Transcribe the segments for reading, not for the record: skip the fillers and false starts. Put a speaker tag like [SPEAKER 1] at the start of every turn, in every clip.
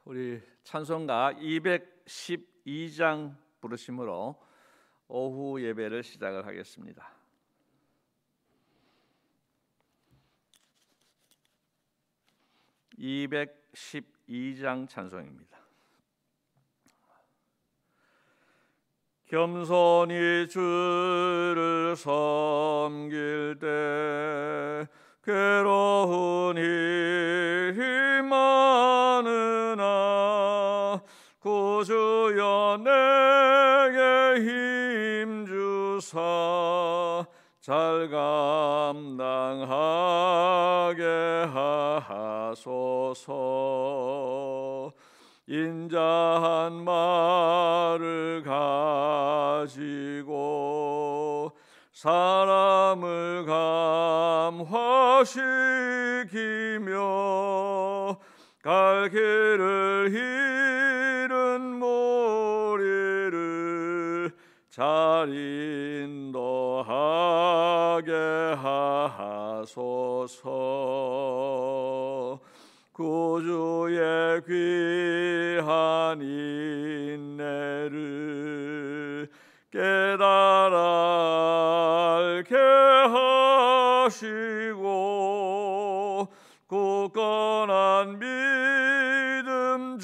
[SPEAKER 1] 우리 찬송가 212장 부르심으로 오후 예배를 시작을 하겠습니다. (212장) 찬송입니다. 겸손히 주를 섬길 때 괴로운 일이 많으나 구주여 내게 힘 주사 잘 감당하게 하소서. 인자한 말을 가지고 사람을 감화시키며 갈 길을 잃은 무리를 잘 인도하게 하소서. 구주의 귀한 인내를 깨달아 알게 하시고 굳건한 믿음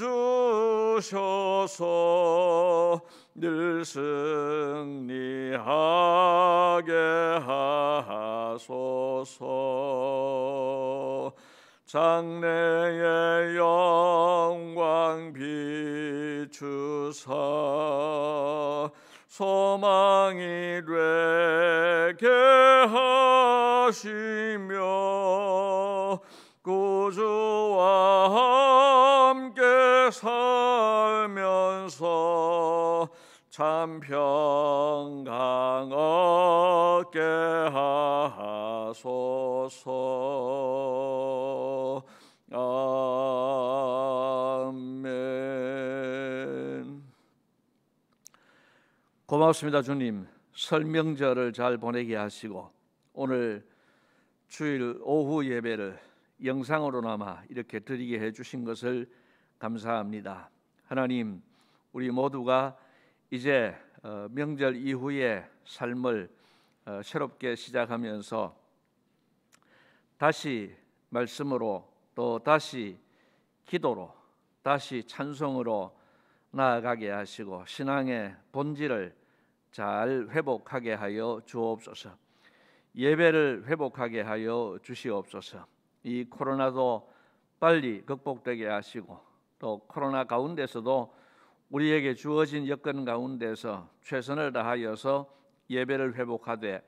[SPEAKER 1] 주셔서 늘 승리하게 하소서. 장래의 영광 비추사 소망이 되게 하시며 구주와 함께 살면서 참 평강 얻게 하소서. 아멘. 고맙습니다. 주님, 설 명절을 잘 보내게 하시고 오늘 주일 오후 예배를 영상으로나마 이렇게 드리게 해주신 것을 감사합니다. 하나님, 우리 모두가 이제 명절 이후의 삶을 새롭게 시작하면서 다시 말씀으로 또 다시 기도로 다시 찬송으로 나아가게 하시고 신앙의 본질을 잘 회복하게 하여 주옵소서. 예배를 회복하게 하여 주시옵소서. 이 코로나도 빨리 극복되게 하시고 또 코로나 가운데서도 우리에게 주어진 여건 가운데서 최선을 다하여서 예배를 회복하되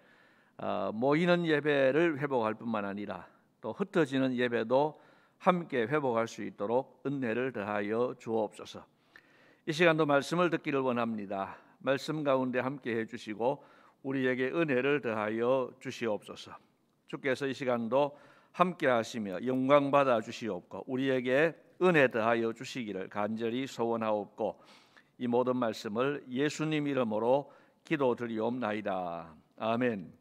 [SPEAKER 1] 모이는 예배를 회복할 뿐만 아니라 또 흩어지는 예배도 함께 회복할 수 있도록 은혜를 더하여 주옵소서. 이 시간도 말씀을 듣기를 원합니다. 말씀 가운데 함께 해주시고 우리에게 은혜를 더하여 주시옵소서. 주께서 이 시간도 함께 하시며 영광 받아 주시옵고 우리에게 은혜 더하여 주시기를 간절히 소원하옵고 이 모든 말씀을 예수님 이름으로 기도드리옵나이다. 아멘.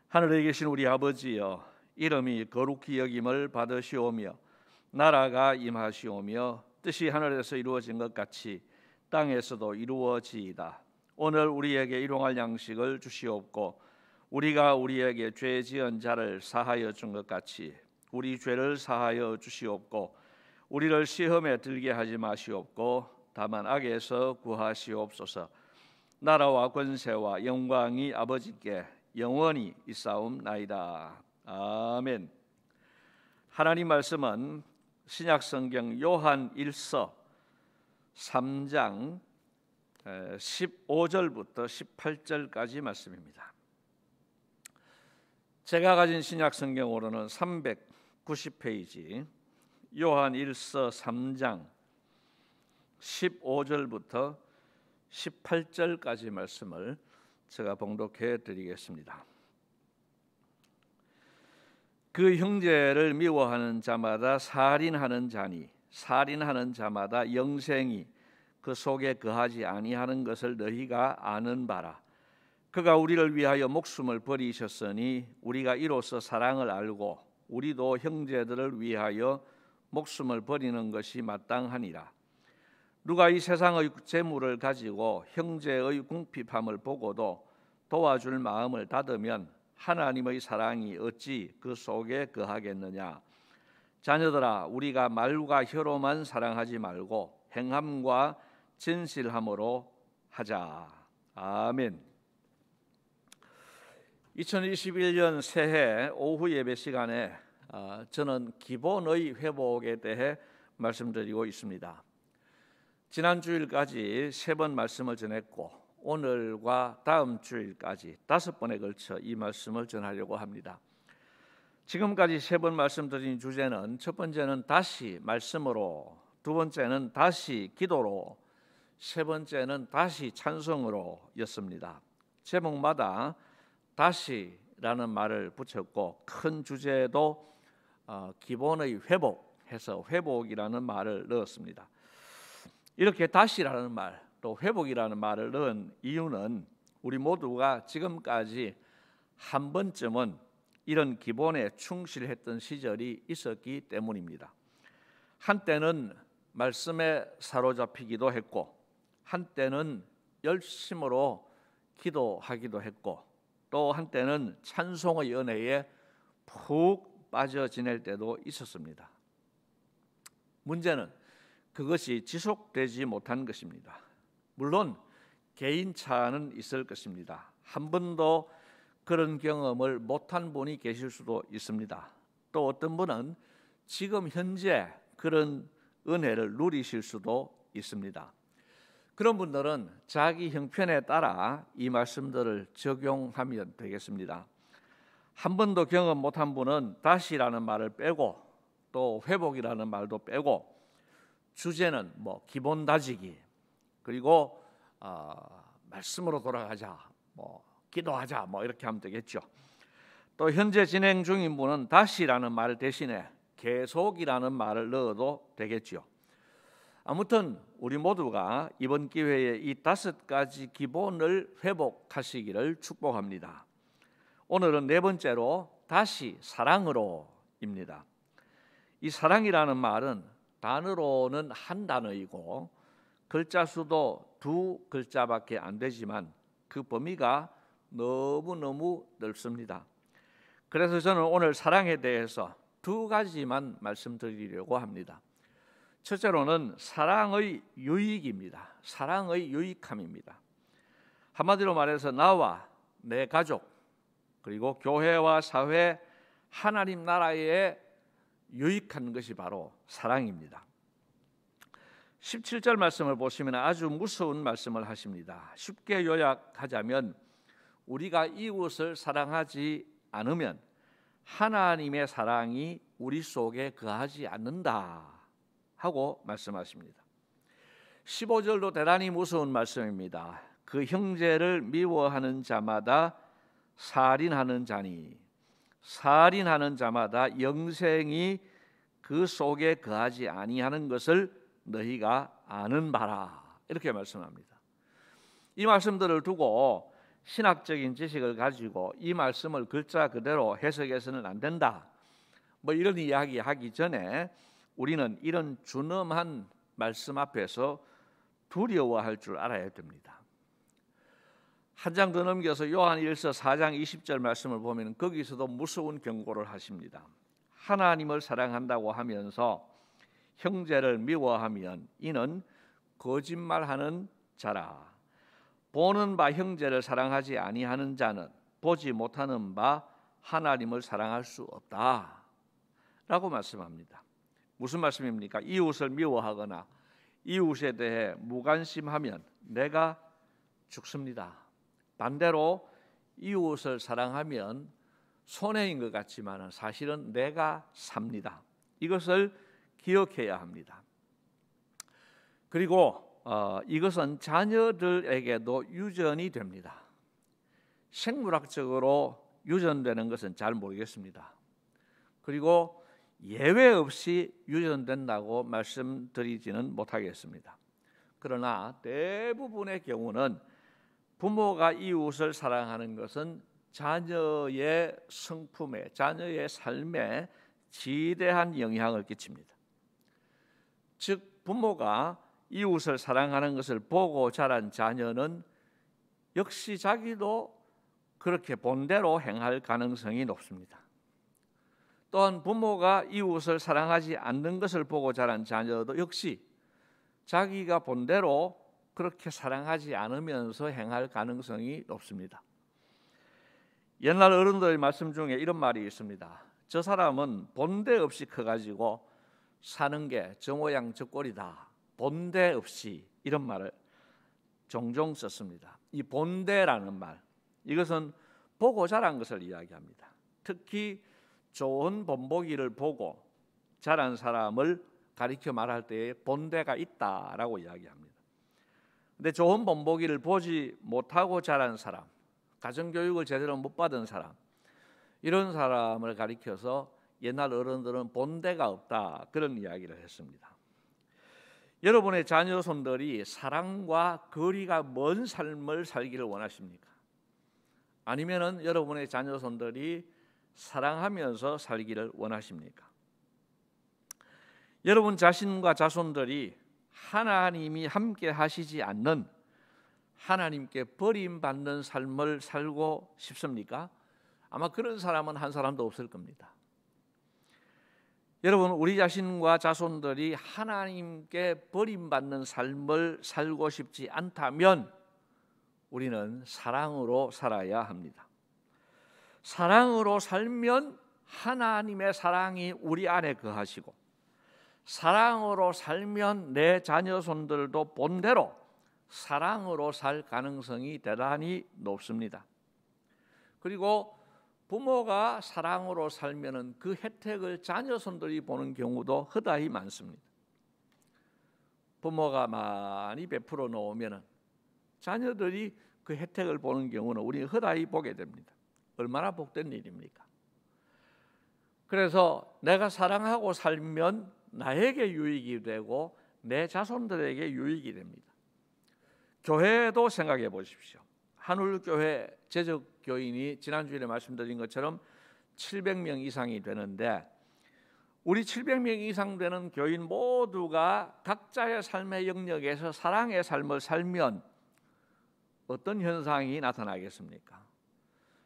[SPEAKER 1] 하늘에 계신 우리 아버지여, 이름이 거룩히 여김을 받으시오며 나라가 임하시오며 뜻이 하늘에서 이루어진 것 같이 땅에서도 이루어지이다. 오늘 우리에게 일용할 양식을 주시옵고 우리가 우리에게 죄 지은 자를 사하여 준 것 같이 우리 죄를 사하여 주시옵고 우리를 시험에 들게 하지 마시옵고 다만 악에서 구하시옵소서. 나라와 권세와 영광이 아버지께 영원히 있사옵나이다. 아멘. 하나님 말씀은 신약성경 요한 1서 3장 15절부터 18절까지 말씀입니다. 제가 가진 신약성경으로는 390페이지 요한 1서 3장 15절부터 18절까지 말씀을 제가 봉독해 드리겠습니다. 그 형제를 미워하는 자마다 살인하는 자니 살인하는 자마다 영생이 그 속에 거하지 아니하는 것을 너희가 아는 바라. 그가 우리를 위하여 목숨을 버리셨으니 우리가 이로써 사랑을 알고 우리도 형제들을 위하여 목숨을 버리는 것이 마땅하니라. 누가 이 세상의 재물을 가지고 형제의 궁핍함을 보고도 도와줄 마음을 닫으면 하나님의 사랑이 어찌 그 속에 거하겠느냐. 자녀들아, 우리가 말과 혀로만 사랑하지 말고 행함과 진실함으로 하자. 아멘. 2021년 새해 오후 예배 시간에 저는 기본의 회복에 대해 말씀드리고 있습니다. 지난 주일까지 3번 말씀을 전했고 오늘과 다음 주일까지 5번에 걸쳐 이 말씀을 전하려고 합니다. 지금까지 3번 말씀드린 주제는 첫 번째는 다시 말씀으로, 두 번째는 다시 기도로, 세 번째는 다시 찬송으로 였습니다. 제목마다 다시라는 말을 붙였고 큰 주제도 기본의 회복해서 회복이라는 말을 넣었습니다. 이렇게 다시라는 말, 또 회복이라는 말을 넣은 이유는 우리 모두가 지금까지 한 번쯤은 이런 기본에 충실했던 시절이 있었기 때문입니다. 한때는 말씀에 사로잡히기도 했고 한때는 열심으로 기도하기도 했고 또 한때는 찬송의 은혜에 푹 빠져 지낼 때도 있었습니다. 문제는 그것이 지속되지 못한 것입니다. 물론 개인 차는 있을 것입니다. 한 번도 그런 경험을 못한 분이 계실 수도 있습니다. 또 어떤 분은 지금 현재 그런 은혜를 누리실 수도 있습니다. 그런 분들은 자기 형편에 따라 이 말씀들을 적용하면 되겠습니다. 한 번도 경험 못한 분은 다시라는 말을 빼고 또 회복이라는 말도 빼고 주제는 기본 다지기 그리고 말씀으로 돌아가자 기도하자 이렇게 하면 되겠죠. 또 현재 진행 중인 분은 다시라는 말 대신에 계속이라는 말을 넣어도 되겠죠. 아무튼 우리 모두가 이번 기회에 이 5가지 기본을 회복하시기를 축복합니다. 오늘은 4번째로 다시 사랑으로입니다. 이 사랑이라는 말은 단어로는 한 단어이고 글자 수도 2글자밖에 안 되지만 그 범위가 너무너무 넓습니다. 그래서 저는 오늘 사랑에 대해서 2가지만 말씀드리려고 합니다. 첫째로는 사랑의 유익입니다. 사랑의 유익함입니다. 한마디로 말해서 나와 내 가족 그리고 교회와 사회, 하나님 나라에 유익한 것이 바로 사랑입니다. 17절 말씀을 보시면 아주 무서운 말씀을 하십니다. 쉽게 요약하자면 우리가 이웃을 사랑하지 않으면 하나님의 사랑이 우리 속에 거하지 않는다 하고 말씀하십니다. 15절도 대단히 무서운 말씀입니다. 그 형제를 미워하는 자마다 살인하는 자니 살인하는 자마다 영생이 그 속에 거하지 아니하는 것을 너희가 아는 바라 이렇게 말씀합니다. 이 말씀들을 두고 신학적인 지식을 가지고 이 말씀을 글자 그대로 해석해서는 안 된다 이런 이야기 하기 전에 우리는 이런 준엄한 말씀 앞에서 두려워할 줄 알아야 됩니다. 한 장 더 넘겨서 요한일서 4장 20절 말씀을 보면 거기서도 무서운 경고를 하십니다. 하나님을 사랑한다고 하면서 형제를 미워하면 이는 거짓말하는 자라. 보는 바 형제를 사랑하지 아니하는 자는 보지 못하는 바 하나님을 사랑할 수 없다 라고 말씀합니다. 무슨 말씀입니까? 이웃을 미워하거나 이웃에 대해 무관심하면 내가 죽습니다. 반대로 이웃을 사랑하면 손해인 것 같지만 사실은 내가 삽니다. 이것을 기억해야 합니다. 그리고 이것은 자녀들에게도 유전이 됩니다. 생물학적으로 유전되는 것은 잘 모르겠습니다. 그리고 예외 없이 유전된다고 말씀드리지는 못하겠습니다. 그러나 대부분의 경우는 부모가 이웃을 사랑하는 것은 자녀의 성품에, 자녀의 삶에 지대한 영향을 끼칩니다. 즉 부모가 이웃을 사랑하는 것을 보고 자란 자녀는 역시 자기도 그렇게 본대로 행할 가능성이 높습니다. 또한 부모가 이웃을 사랑하지 않는 것을 보고 자란 자녀도 역시 자기가 본대로 그렇게 사랑하지 않으면서 행할 가능성이 높습니다. 옛날 어른들의 말씀 중에 이런 말이 있습니다. 저 사람은 본대 없이 커가지고 사는 게 저 모양 저 꼴이다. 본대 없이, 이런 말을 종종 썼습니다. 이 본대라는 말, 이것은 보고 자란 것을 이야기합니다. 특히 좋은 본보기를 보고 자란 사람을 가리켜 말할 때에 본대가 있다라고 이야기합니다. 근데 좋은 본보기를 보지 못하고 자란 사람, 가정교육을 제대로 못 받은 사람, 이런 사람을 가리켜서 옛날 어른들은 본대가 없다, 그런 이야기를 했습니다. 여러분의 자녀손들이 사랑과 거리가 먼 삶을 살기를 원하십니까? 아니면은 여러분의 자녀손들이 사랑하면서 살기를 원하십니까? 여러분 자신과 자손들이 하나님이 함께 하시지 않는, 하나님께 버림받는 삶을 살고 싶습니까? 아마 그런 사람은 한 사람도 없을 겁니다. 여러분, 우리 자신과 자손들이 하나님께 버림받는 삶을 살고 싶지 않다면 우리는 사랑으로 살아야 합니다. 사랑으로 살면 하나님의 사랑이 우리 안에 거하시고, 사랑으로 살면 내 자녀손들도 본대로 사랑으로 살 가능성이 대단히 높습니다. 그리고 부모가 사랑으로 살면은 그 혜택을 자녀손들이 보는 경우도 허다히 많습니다. 부모가 많이 베풀어 놓으면은 자녀들이 그 혜택을 보는 경우는 우리 허다히 보게 됩니다. 얼마나 복된 일입니까? 그래서 내가 사랑하고 살면 나에게 유익이 되고 내 자손들에게 유익이 됩니다. 교회도 생각해 보십시오. 한울교회 재적교인이 지난주에 말씀드린 것처럼 700명 이상이 되는데, 우리 700명 이상 되는 교인 모두가 각자의 삶의 영역에서 사랑의 삶을 살면 어떤 현상이 나타나겠습니까?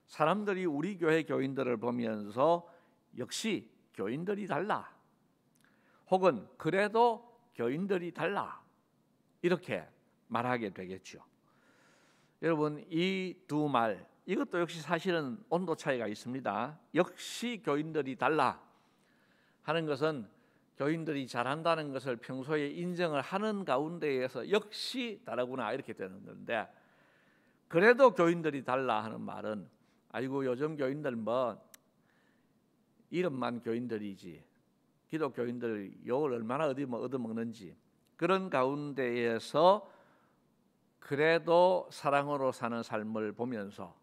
[SPEAKER 1] 사람들이 우리 교회 교인들을 보면서 역시 교인들이 달라, 혹은 그래도 교인들이 달라, 이렇게 말하게 되겠죠. 여러분, 이 두 말, 이것도 역시 사실은 온도 차이가 있습니다. 역시 교인들이 달라 하는 것은 교인들이 잘한다는 것을 평소에 인정을 하는 가운데에서 역시 다르구나, 이렇게 되는 건데, 그래도 교인들이 달라 하는 말은 아이고 요즘 교인들 뭐 이름만 교인들이지 기독교인들 욕을 얼마나 얻어먹는지, 그런 가운데에서 그래도 사랑으로 사는 삶을 보면서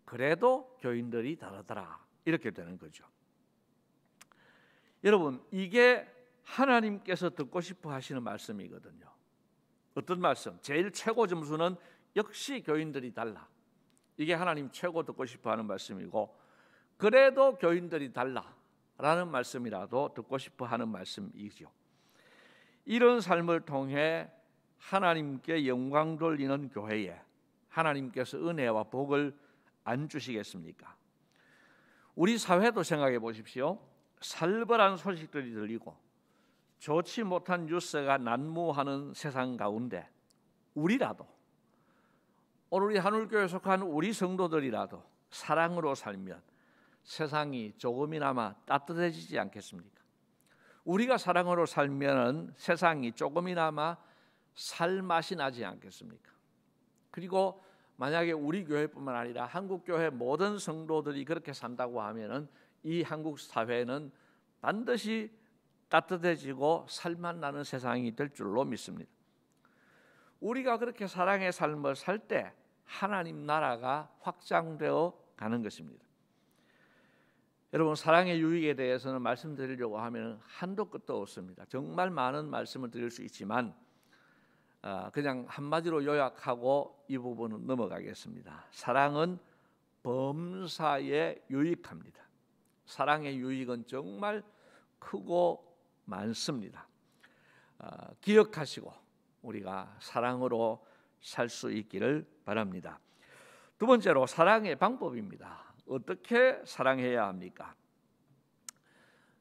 [SPEAKER 1] 그래도 교인들이 다르더라, 이렇게 되는 거죠. 여러분, 이게 하나님께서 듣고 싶어 하시는 말씀이거든요. 어떤 말씀? 제일 최고 점수는 역시 교인들이 달라, 이게 하나님 최고 듣고 싶어 하는 말씀이고, 그래도 교인들이 달라라는 말씀이라도 듣고 싶어 하는 말씀이죠. 이런 삶을 통해 하나님께 영광 돌리는 교회에 하나님께서 은혜와 복을 안 주시겠습니까? 우리 사회도 생각해 보십시오. 살벌한 소식들이 들리고 좋지 못한 뉴스가 난무하는 세상 가운데 우리라도, 오늘 우리 한울교회에 속한 우리 성도들이라도 사랑으로 살면 세상이 조금이나마 따뜻해지지 않겠습니까? 우리가 사랑으로 살면 세상이 조금이나마 살맛이 나지 않겠습니까? 그리고 만약에 우리 교회뿐만 아니라 한국 교회 모든 성도들이 그렇게 산다고 하면은 이 한국 사회는 반드시 따뜻해지고 살맛 나는 세상이 될 줄로 믿습니다. 우리가 그렇게 사랑의 삶을 살 때 하나님 나라가 확장되어 가는 것입니다. 여러분, 사랑의 유익에 대해서는 말씀드리려고 하면 한도 끝도 없습니다. 정말 많은 말씀을 드릴 수 있지만 그냥 한마디로 요약하고 이 부분은 넘어가겠습니다. 사랑은 범사에 유익합니다. 사랑의 유익은 정말 크고 많습니다. 기억하시고 우리가 사랑으로 살 수 있기를 바랍니다. 두 번째로 사랑의 방법입니다. 어떻게 사랑해야 합니까?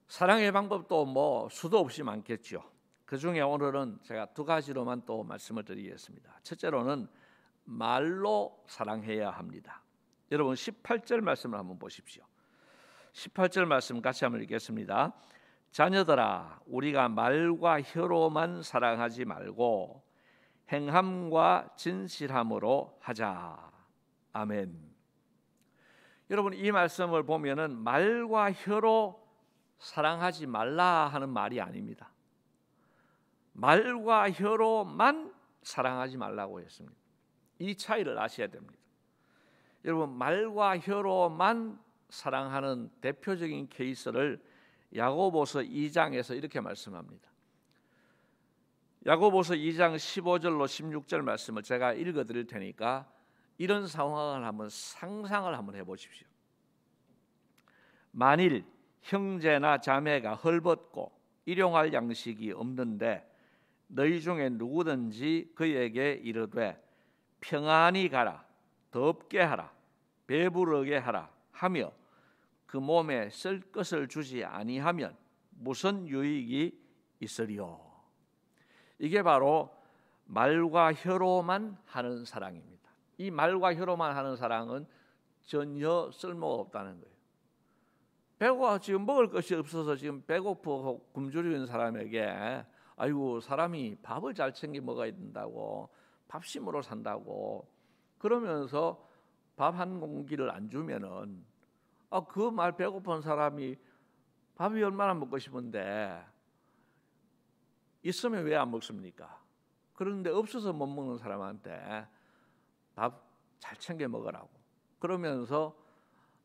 [SPEAKER 1] 사랑의 방법도 수도 없이 많겠죠. 그 중에 오늘은 제가 두 가지로만 또 말씀을 드리겠습니다. 첫째로는 말로 사랑해야 합니다. 여러분 18절 말씀을 한번 보십시오. 18절 말씀 같이 한번 읽겠습니다. 자녀들아, 우리가 말과 혀로만 사랑하지 말고 행함과 진실함으로 하자. 아멘. 여러분 이 말씀을 보면은 말과 혀로 사랑하지 말라 하는 말이 아닙니다. 말과 혀로만 사랑하지 말라고 했습니다. 이 차이를 아셔야 됩니다. 여러분 말과 혀로만 사랑하는 대표적인 케이스를 야고보서 2장에서 이렇게 말씀합니다. 야고보서 2장 15절로 16절 말씀을 제가 읽어드릴 테니까 이런 상황을 한번 상상을 한번 해보십시오. 만일 형제나 자매가 헐벗고 일용할 양식이 없는데 너희 중에 누구든지 그에게 이르되 평안히 가라, 덥게 하라, 배부르게 하라 하며 그 몸에 쓸 것을 주지 아니하면 무슨 유익이 있으리요? 이게 바로 말과 혀로만 하는 사랑입니다. 이 말과 혀로만 하는 사랑은 전혀 쓸모가 없다는 거예요. 배고파 지금 먹을 것이 없어서 지금 배고프고 굶주리는 사람에게 아이고 사람이 밥을 잘 챙겨 먹어야 된다고 밥심으로 산다고 그러면서 밥 한 공기를 안 주면은 그 말 배고픈 사람이 밥이 얼마나 먹고 싶은데 있으면 왜 안 먹습니까? 그런데 없어서 못 먹는 사람한테 밥 잘 챙겨 먹으라고 그러면서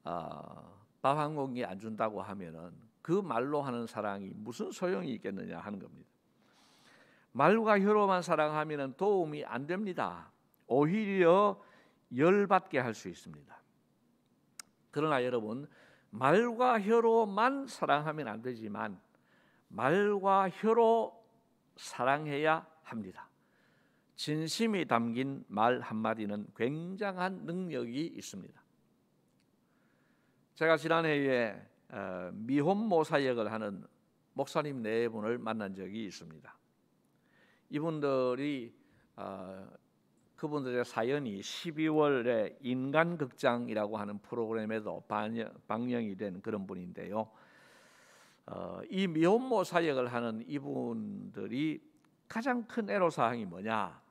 [SPEAKER 1] 밥 한 공기 안 준다고 하면은 그 말로 하는 사랑이 무슨 소용이 있겠느냐 하는 겁니다. 말과 혀로만 사랑하면은 도움이 안 됩니다. 오히려 열받게 할 수 있습니다. 그러나 여러분 말과 혀로만 사랑하면 안 되지만 말과 혀로 사랑해야 합니다. 진심이 담긴 말 한마디는 굉장한 능력이 있습니다. 제가 지난해에 미혼모 사역을 하는 목사님 네 분을 만난 적이 있습니다. 이분들이 그분들의 사연이 12월에 인간극장이라고 하는 프로그램에도 방영이 된 그런 분인데요. 이 미혼모 사역을 하는 이분들이 가장 큰 애로사항이 뭐냐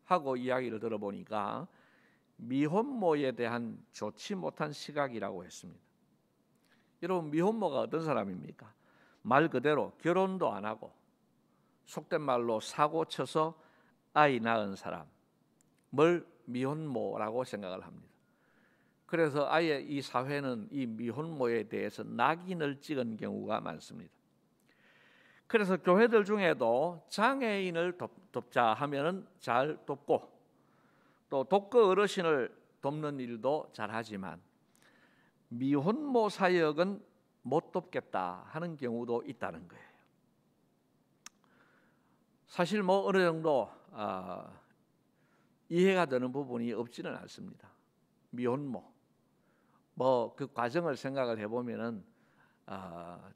[SPEAKER 1] 하고 이야기를 들어보니까 미혼모에 대한 좋지 못한 시각이라고 했습니다. 여러분 미혼모가 어떤 사람입니까? 말 그대로 결혼도 안 하고 속된 말로 사고 쳐서 아이 낳은 사람을 미혼모라고 생각을 합니다. 그래서 아예 이 사회는 이 미혼모에 대해서 낙인을 찍은 경우가 많습니다. 그래서 교회들 중에도 장애인을 돕자 하면은 잘 돕고 또 독거 어르신을 돕는 일도 잘하지만 미혼모 사역은 못 돕겠다 하는 경우도 있다는 거예요. 사실 어느 정도 이해가 되는 부분이 없지는 않습니다. 미혼모 그 과정을 생각을 해보면은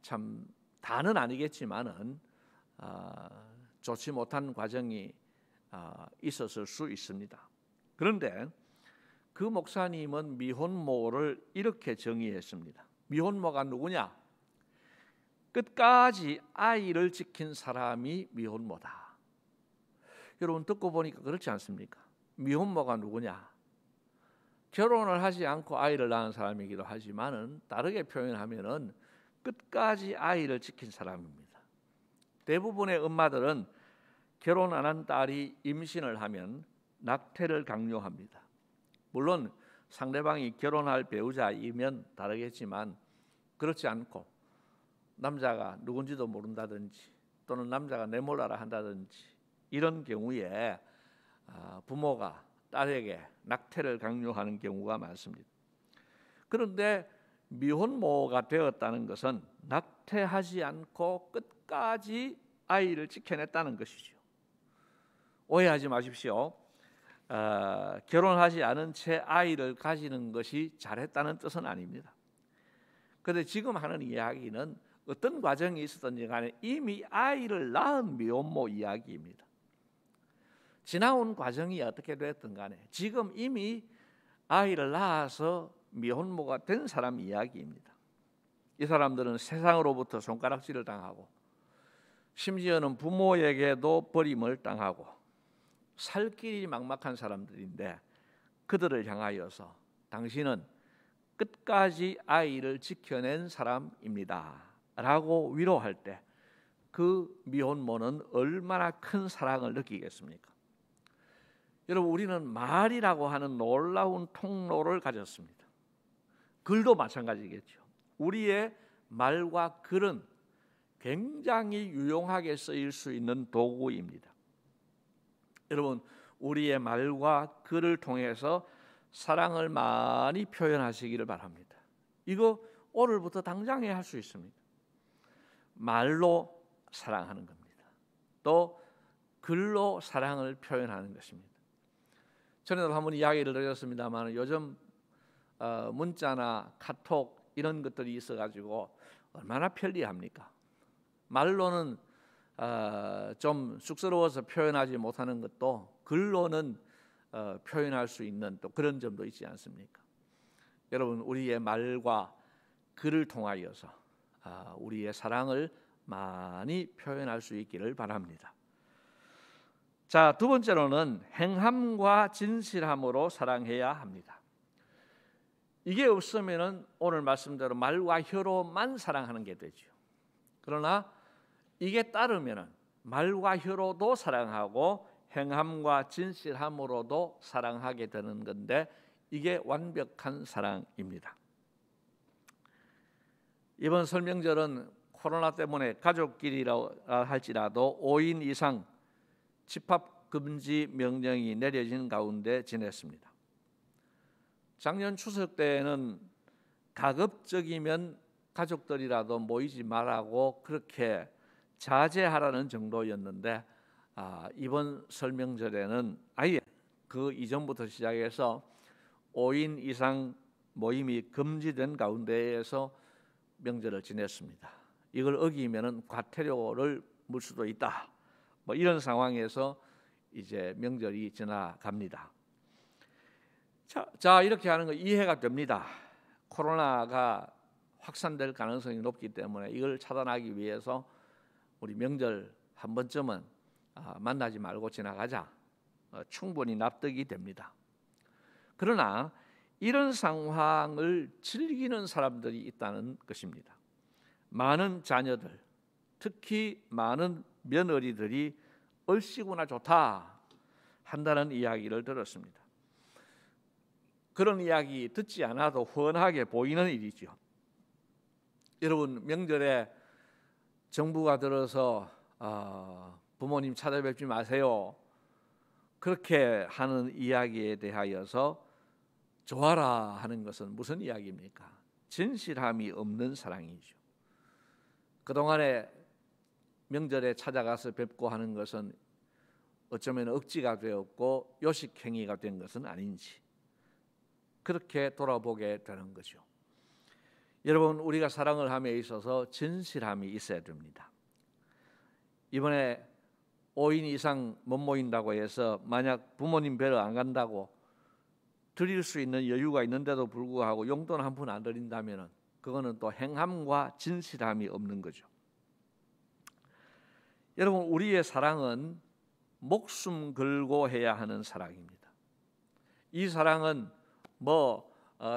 [SPEAKER 1] 참 다는 아니겠지만은 좋지 못한 과정이 있었을 수 있습니다. 그런데 그 목사님은 미혼모를 이렇게 정의했습니다. 미혼모가 누구냐? 끝까지 아이를 지킨 사람이 미혼모다. 여러분 듣고 보니까 그렇지 않습니까? 미혼모가 누구냐? 결혼을 하지 않고 아이를 낳은 사람이기도 하지만은 다르게 표현하면은 끝까지 아이를 지킨 사람입니다. 대부분의 엄마들은 결혼 안 한 딸이 임신을 하면 낙태를 강요합니다. 물론 상대방이 결혼할 배우자이면 다르겠지만 그렇지 않고 남자가 누군지도 모른다든지 또는 남자가 내몰라라 한다든지 이런 경우에 부모가 딸에게 낙태를 강요하는 경우가 많습니다. 그런데 미혼모가 되었다는 것은 낙태하지 않고 끝까지 아이를 지켜냈다는 것이죠. 오해하지 마십시오. 결혼하지 않은 채 아이를 가지는 것이 잘했다는 뜻은 아닙니다. 그런데 지금 하는 이야기는 어떤 과정이 있었든지 간에 이미 아이를 낳은 미혼모 이야기입니다. 지나온 과정이 어떻게 됐든 간에 지금 이미 아이를 낳아서 미혼모가 된 사람 이야기입니다. 이 사람들은 세상으로부터 손가락질을 당하고 심지어는 부모에게도 버림을 당하고 살 길이 막막한 사람들인데 그들을 향하여서 당신은 끝까지 아이를 지켜낸 사람입니다 라고 위로할 때 그 미혼모는 얼마나 큰 사랑을 느끼겠습니까? 여러분, 우리는 말이라고 하는 놀라운 통로를 가졌습니다. 글도 마찬가지겠죠. 우리의 말과 글은 굉장히 유용하게 쓰일 수 있는 도구입니다. 여러분, 우리의 말과 글을 통해서 사랑을 많이 표현하시기를 바랍니다. 이거 오늘부터 당장에 할 수 있습니다. 말로 사랑하는 겁니다. 또 글로 사랑을 표현하는 것입니다. 전에도 한번 이야기를 드렸습니다만 요즘 문자나 카톡 이런 것들이 있어가지고 얼마나 편리합니까? 말로는 좀 쑥스러워서 표현하지 못하는 것도 글로는 표현할 수 있는 또 그런 점도 있지 않습니까? 여러분, 우리의 말과 글을 통하여서 우리의 사랑을 많이 표현할 수 있기를 바랍니다. 자, 두 번째로는 행함과 진실함으로 사랑해야 합니다. 이게 없으면은 오늘 말씀대로 말과 혀로만 사랑하는 게 되죠. 그러나 이게 따르면은 말과 혀로도 사랑하고 행함과 진실함으로도 사랑하게 되는 건데 이게 완벽한 사랑입니다. 이번 설명절은 코로나 때문에 가족끼리라 할지라도 5인 이상 집합 금지 명령이 내려진 가운데 지냈습니다. 작년 추석 때에는 가급적이면 가족들이라도 모이지 말라고 그렇게 자제하라는 정도였는데 이번 설명절에는 아예 그 이전부터 시작해서 5인 이상 모임이 금지된 가운데에서 명절을 지냈습니다. 이걸 어기면은 과태료를 물 수도 있다. 뭐 이런 상황에서 이제 명절이 지나갑니다. 자, 이렇게 하는 거 이해가 됩니다. 코로나가 확산될 가능성이 높기 때문에 이걸 차단하기 위해서 우리 명절 한 번쯤은 만나지 말고 지나가자. 충분히 납득이 됩니다. 그러나 이런 상황을 즐기는 사람들이 있다는 것입니다. 많은 자녀들, 특히 많은 며느리들이 얼씨구나 좋다 한다는 이야기를 들었습니다. 그런 이야기 듣지 않아도 훤하게 보이는 일이죠. 여러분, 명절에 정부가 들어서 부모님 찾아뵙지 마세요. 그렇게 하는 이야기에 대하여서 좋아라 하는 것은 무슨 이야기입니까? 진실함이 없는 사랑이죠. 그동안에 명절에 찾아가서 뵙고 하는 것은 어쩌면 억지가 되었고 요식행위가 된 것은 아닌지 그렇게 돌아보게 되는 거죠. 여러분, 우리가 사랑을 함에 있어서 진실함이 있어야 됩니다. 이번에 5인 이상 못 모인다고 해서 만약 부모님 뵈러 안 간다고 드릴 수 있는 여유가 있는데도 불구하고 용돈 한 푼 안 드린다면 그거는 또 행함과 진실함이 없는 거죠. 여러분, 우리의 사랑은 목숨 걸고 해야 하는 사랑입니다. 이 사랑은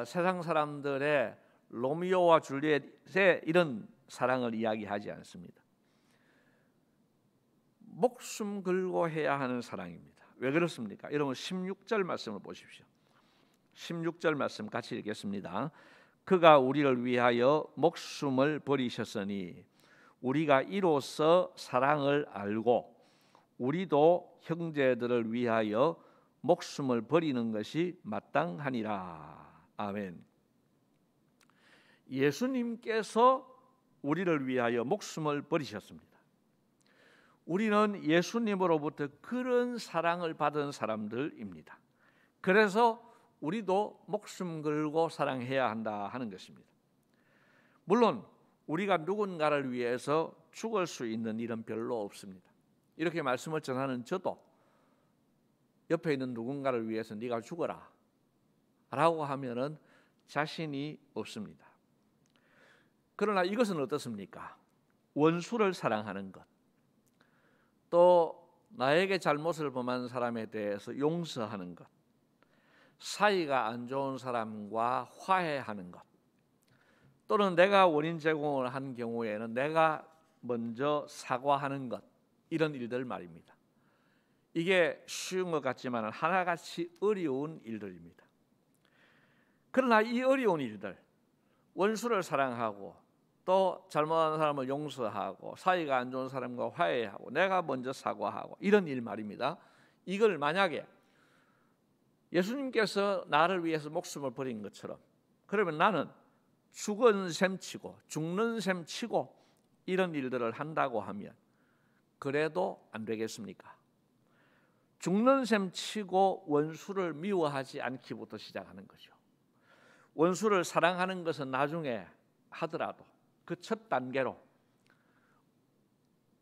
[SPEAKER 1] 세상 사람들의 로미오와 줄리엣의 이런 사랑을 이야기하지 않습니다. 목숨 걸고 해야 하는 사랑입니다. 왜 그렇습니까? 여러분, 16절 말씀을 보십시오. 16절 말씀 같이 읽겠습니다. 그가 우리를 위하여 목숨을 버리셨으니 우리가 이로써 사랑을 알고 우리도 형제들을 위하여 목숨을 버리는 것이 마땅하니라. 아멘. 예수님께서 우리를 위하여 목숨을 버리셨습니다. 우리는 예수님으로부터 그런 사랑을 받은 사람들입니다. 그래서 우리도 목숨 걸고 사랑해야 한다 하는 것입니다. 물론 우리가 누군가를 위해서 죽을 수 있는 일은 별로 없습니다. 이렇게 말씀을 전하는 저도 옆에 있는 누군가를 위해서 네가 죽어라 라고 하면은 자신이 없습니다. 그러나 이것은 어떻습니까? 원수를 사랑하는 것, 또 나에게 잘못을 범한 사람에 대해서 용서하는 것, 사이가 안 좋은 사람과 화해하는 것, 또는 내가 원인 제공을 한 경우에는 내가 먼저 사과하는 것, 이런 일들 말입니다. 이게 쉬운 것 같지만 하나같이 어려운 일들입니다. 그러나 이 어려운 일들, 원수를 사랑하고 또 잘못한 사람을 용서하고 사이가 안 좋은 사람과 화해하고 내가 먼저 사과하고 이런 일 말입니다. 이걸 만약에 예수님께서 나를 위해서 목숨을 버린 것처럼, 그러면 나는 죽은 셈 치고 죽는 셈 치고 이런 일들을 한다고 하면 그래도 안 되겠습니까? 죽는 셈 치고 원수를 미워하지 않기부터 시작하는 거죠. 원수를 사랑하는 것은 나중에 하더라도 그 첫 단계로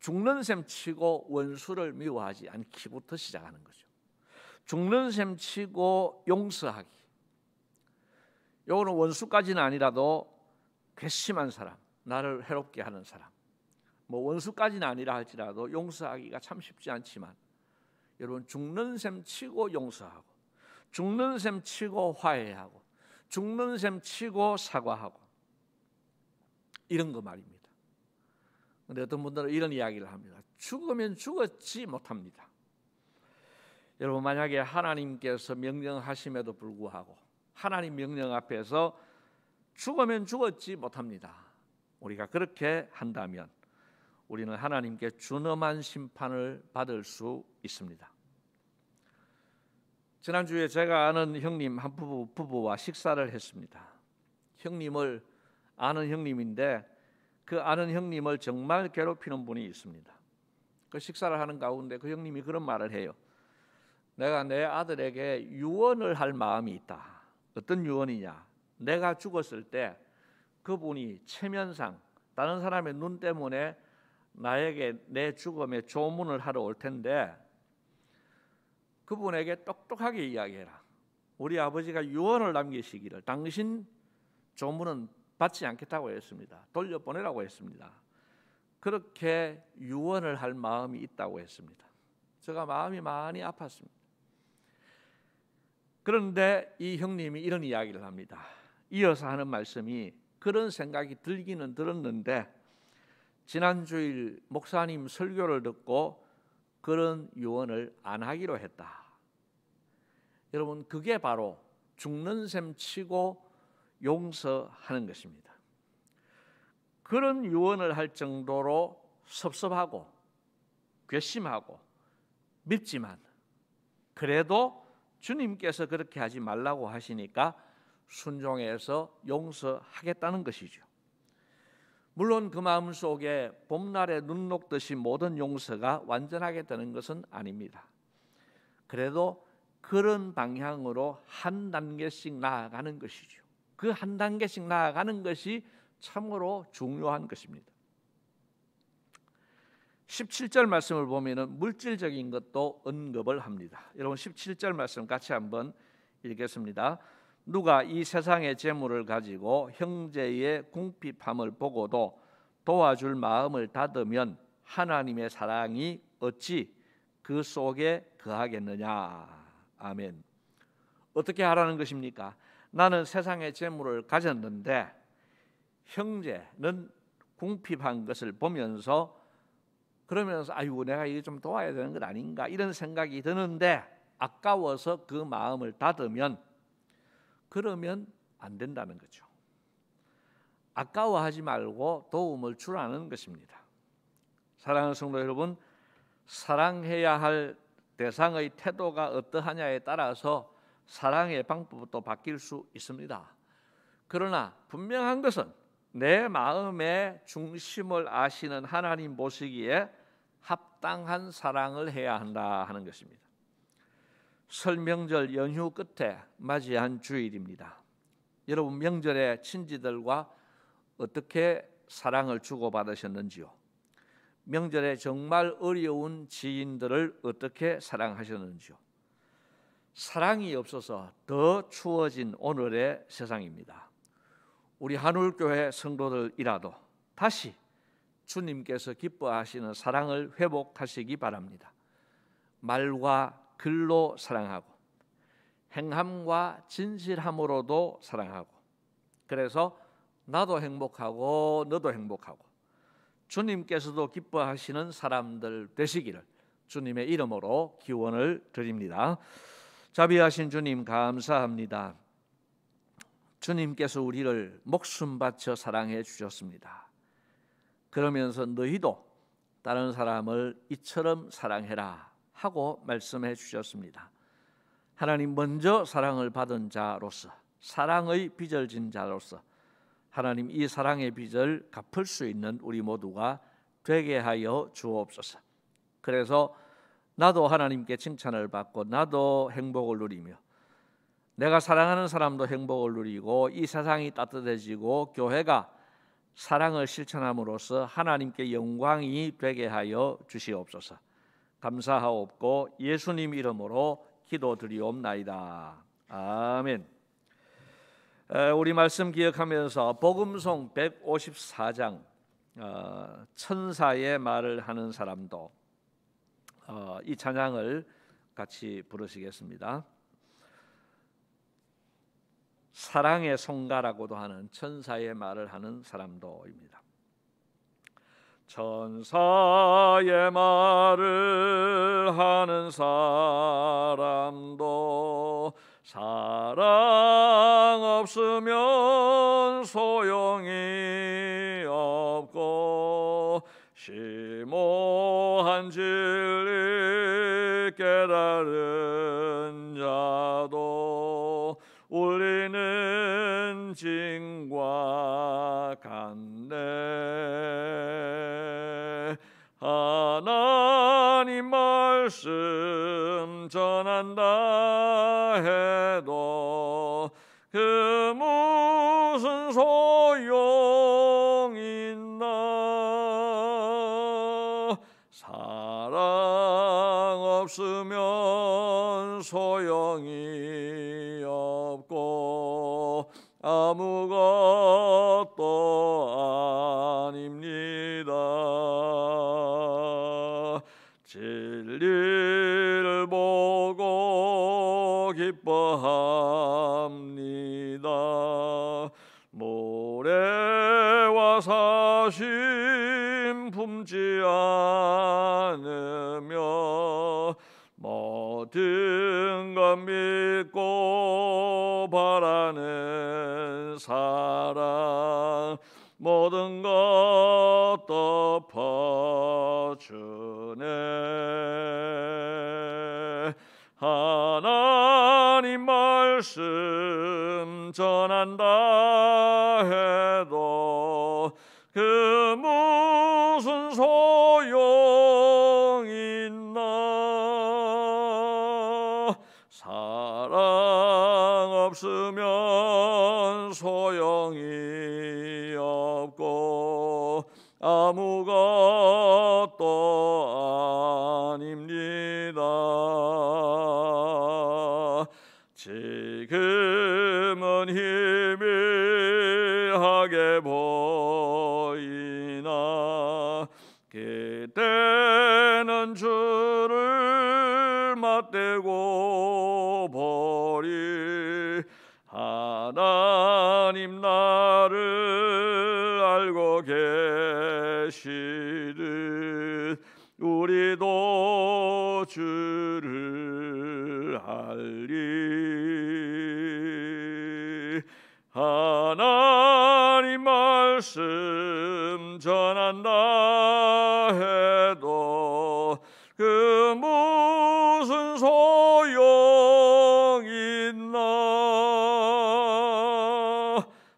[SPEAKER 1] 죽는 셈 치고 원수를 미워하지 않기부터 시작하는 거죠. 죽는 셈 치고 용서하기. 요거는 원수까지는 아니라도 괘씸한 사람, 나를 해롭게 하는 사람, 뭐 원수까지는 아니라 할지라도 용서하기가 참 쉽지 않지만 여러분, 죽는 셈 치고 용서하고 죽는 셈 치고 화해하고 죽는 셈 치고 사과하고 이런 거 말입니다. 그런데 어떤 분들은 이런 이야기를 합니다. 죽으면 죽었지 못합니다. 여러분, 만약에 하나님께서 명령하심에도 불구하고 하나님 명령 앞에서 죽으면 죽었지 못합니다. 우리가 그렇게 한다면 우리는 하나님께 준엄한 심판을 받을 수 있습니다. 지난주에 제가 아는 형님 한 부부와 식사를 했습니다. 형님을 아는 형님인데 그 아는 형님을 정말 괴롭히는 분이 있습니다. 그 식사를 하는 가운데 그 형님이 그런 말을 해요. 내가 내 아들에게 유언을 할 마음이 있다. 어떤 유언이냐? 내가 죽었을 때 그분이 체면상 다른 사람의 눈 때문에 나에게 내 죽음에 조문을 하러 올 텐데 그분에게 똑똑하게 이야기해라. 우리 아버지가 유언을 남기시기를 당신 조문은 받지 않겠다고 했습니다. 돌려보내라고 했습니다. 그렇게 유언을 할 마음이 있다고 했습니다. 제가 마음이 많이 아팠습니다. 그런데 이 형님이 이런 이야기를 합니다. 이어서 하는 말씀이 그런 생각이 들기는 들었는데 지난주일 목사님 설교를 듣고 그런 유언을 안 하기로 했다. 여러분, 그게 바로 죽는 셈 치고 용서하는 것입니다. 그런 유언을 할 정도로 섭섭하고 괘씸하고 밉지만 그래도 주님께서 그렇게 하지 말라고 하시니까 순종해서 용서하겠다는 것이죠. 물론 그 마음 속에 봄날에 눈 녹듯이 모든 용서가 완전하게 되는 것은 아닙니다. 그래도 그런 방향으로 한 단계씩 나아가는 것이죠. 그 한 단계씩 나아가는 것이 참으로 중요한 것입니다. 17절 말씀을 보면은 물질적인 것도 언급을 합니다. 여러분, 17절 말씀 같이 한번 읽겠습니다. 누가 이 세상의 재물을 가지고 형제의 궁핍함을 보고도 도와줄 마음을 닫으면 하나님의 사랑이 어찌 그 속에 거하겠느냐. 아멘. 어떻게 하라는 것입니까? 나는 세상의 재물을 가졌는데 형제는 궁핍한 것을 보면서 그러면서 아이고 내가 이거 좀 도와야 되는 것 아닌가 이런 생각이 드는데 아까워서 그 마음을 닫으면 그러면 안 된다는 거죠. 아까워하지 말고 도움을 주라는 것입니다. 사랑하는 성도 여러분, 사랑해야 할 대상의 태도가 어떠하냐에 따라서 사랑의 방법도 바뀔 수 있습니다. 그러나 분명한 것은 내 마음의 중심을 아시는 하나님 보시기에 합당한 사랑을 해야 한다 하는 것입니다. 설 명절 연휴 끝에 맞이한 주일입니다. 여러분 명절에 친지들과 어떻게 사랑을 주고받으셨는지요? 명절에 정말 어려운 지인들을 어떻게 사랑하셨는지요? 사랑이 없어서 더 추워진 오늘의 세상입니다. 우리 한울교회 성도들이라도 다시 주님께서 기뻐하시는 사랑을 회복하시기 바랍니다. 말과 글로 사랑하고 행함과 진실함으로도 사랑하고, 그래서 나도 행복하고 너도 행복하고 주님께서도 기뻐하시는 사람들 되시기를 주님의 이름으로 기원을 드립니다. 자비하신 주님 감사합니다. 주님께서 우리를 목숨 바쳐 사랑해 주셨습니다. 그러면서 너희도 다른 사람을 이처럼 사랑해라 하고 말씀해 주셨습니다. 하나님, 먼저 사랑을 받은 자로서, 사랑의 빚을 진 자로서 하나님 이 사랑의 빚을 갚을 수 있는 우리 모두가 되게 하여 주옵소서. 그래서 나도 하나님께 칭찬을 받고 나도 행복을 누리며 내가 사랑하는 사람도 행복을 누리고 이 세상이 따뜻해지고 교회가 사랑을 실천함으로써 하나님께 영광이 되게 하여 주시옵소서. 감사하옵고 예수님 이름으로 기도드리옵나이다. 아멘. 우리 말씀 기억하면서 복음송 154장 천사의 말을 하는 사람도 이 찬양을 같이 부르시겠습니다. 사랑의 송가라고도 하는 천사의 말을 하는 사람도입니다. 천사의 말을 하는 사람도 사랑 없으면 소용이 없고 심오한 진리 깨달은 자도 울리는 징과 같네. 하나님 말씀 전한다 해도 그 무슨 소용 있나. 사랑 없으면 소용이 없고 아무것도 아닙니다. 진리를 보고 기뻐합니다. 모래와 사심 품지 않으며 모든 것 믿고 바라는 사랑 모든 것 덮어주네. 하나님 말씀 전한다 해도 그 무슨 소용 있나. 사랑 없으면 소용이 없고 아무것도 아닙니다. 지금은 희미하게 보이나 그때는 주를 맞대고 보리. 하나님 나를 알고 계시듯 우리도 주를 알리. 하나님 말씀 전한다 해도 그 무슨 소용 있나.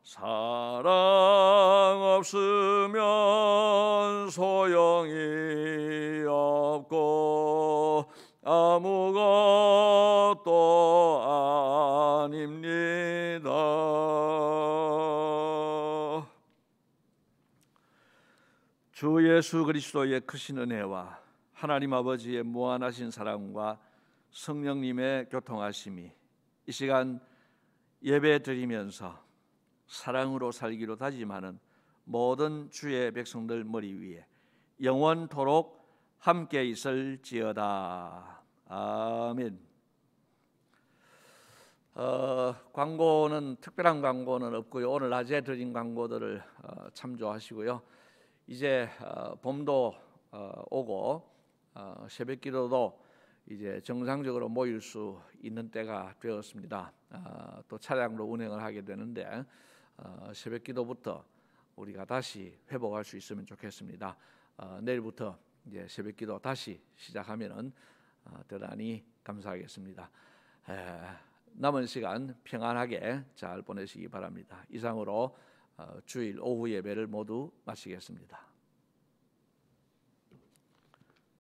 [SPEAKER 1] 사랑 없으면 소용이 아무것도 아닙니다. 주 예수 그리스도의 크신 은혜와 하나님 아버지의 무한하신 사랑과 성령님의 교통하심이 이 시간 예배 드리면서 사랑으로 살기로 다짐하는 모든 주의 백성들 머리 위에 영원토록 함께 있을지어다. 아멘. 특별한 광고는 없고요. 오늘 낮에 드린 광고들을 참조하시고요. 이제 봄도 오고 새벽기도도 이제 정상적으로 모일 수 있는 때가 되었습니다. 또 차량으로 운행을 하게 되는데 새벽기도부터 우리가 다시 회복할 수 있으면 좋겠습니다. 내일부터 이제 새벽기도 다시 시작하면은 대단히 감사하겠습니다. 남은 시간 평안하게 잘 보내시기 바랍니다. 이상으로 주일 오후 예배를 모두 마치겠습니다.